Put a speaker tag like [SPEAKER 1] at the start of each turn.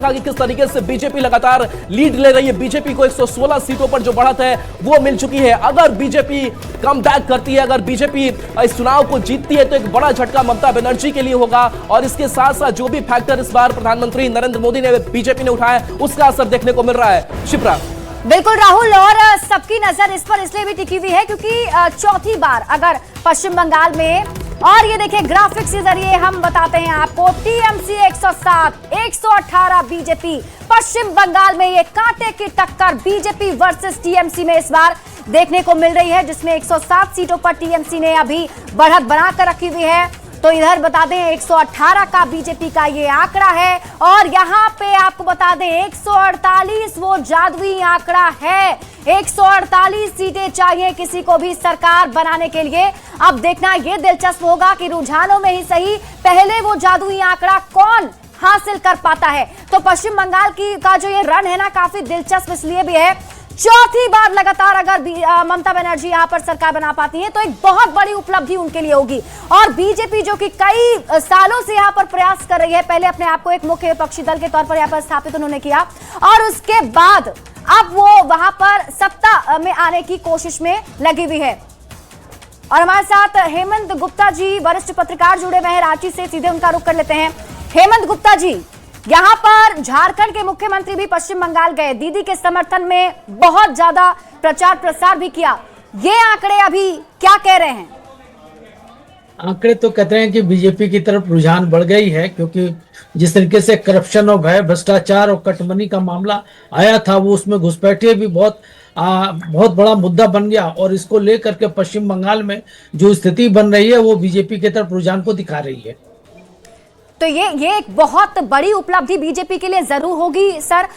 [SPEAKER 1] होगा कि किस तरीके से बीजेपी लगातार लीड ले रही है। बीजेपी को 116 सीटों पर जो बढ़त है वो मिल चुकी है। अगर बीजेपी कम बैक करती है, अगर बीजेपी इस चुनाव को जीतती है तो एक बड़ा झटका ममता बनर्जी के लिए होगा और इसके साथ साथ जो भी फैक्टर इस बार प्रधानमंत्री नरेंद्र मोदी ने बीजेपी ने उठाया उसका असर देखने को मिल रहा है। शिप्रा।
[SPEAKER 2] बिल्कुल राहुल, और सबकी नजर इस पर इसलिए भी टिकी हुई है क्योंकि चौथी बार अगर पश्चिम बंगाल में, और ये देखिए ग्राफिक्स के जरिए हम बताते हैं आपको, टीएमसी 107, 118 बीजेपी। पश्चिम बंगाल में ये कांटे की टक्कर बीजेपी वर्सेस टीएमसी में इस बार देखने को मिल रही है, जिसमें 107 सीटों पर टीएमसी ने अभी बढ़त बनाकर रखी हुई है। तो इधर बता दें 118 का बीजेपी का ये आंकड़ा है और यहाँ पे आपको बता दें 148 वो जादुई आंकड़ा है। 148 सीटें चाहिए किसी को भी सरकार बनाने के लिए। अब देखना ये दिलचस्प होगा कि रुझानों में ही सही पहले वो जादुई आंकड़ा कौन हासिल कर पाता है। तो पश्चिम बंगाल का जो ये रन है ना, काफी दिलचस्प इसलिए भी है, चौथी बार लगातार अगर ममता बनर्जी यहां पर सरकार बना पाती हैं तो एक बहुत बड़ी उपलब्धि उनके लिए होगी। और बीजेपी जो कि कई सालों से यहां पर प्रयास कर रही है, पहले अपने आप को एक मुख्य विपक्षी दल के तौर पर यहां पर स्थापित उन्होंने किया और उसके बाद अब वो वहां पर सत्ता में आने की कोशिश में लगी हुई है। और हमारे साथ हेमंत गुप्ता जी वरिष्ठ पत्रकार जुड़े हुए हैं रांची से, सीधे उनका रुख कर लेते हैं। हेमंत गुप्ता जी, यहाँ पर झारखंड के मुख्यमंत्री भी पश्चिम बंगाल गए, दीदी के समर्थन में बहुत ज्यादा प्रचार प्रसार भी किया। ये आंकड़े अभी क्या कह रहे हैं?
[SPEAKER 3] आंकड़े तो कहते हैं कि बीजेपी की तरफ रुझान बढ़ गई है, क्योंकि जिस तरीके से करप्शन और भय भ्रष्टाचार और कटमनी का मामला आया था, वो उसमें घुसपैठिए भी बहुत बड़ा मुद्दा बन गया और इसको लेकर के पश्चिम बंगाल में जो स्थिति बन रही है वो बीजेपी की तरफ रुझान को दिखा रही है।
[SPEAKER 2] तो ये एक बहुत बड़ी उपलब्धि बीजेपी के लिए जरूर होगी सर।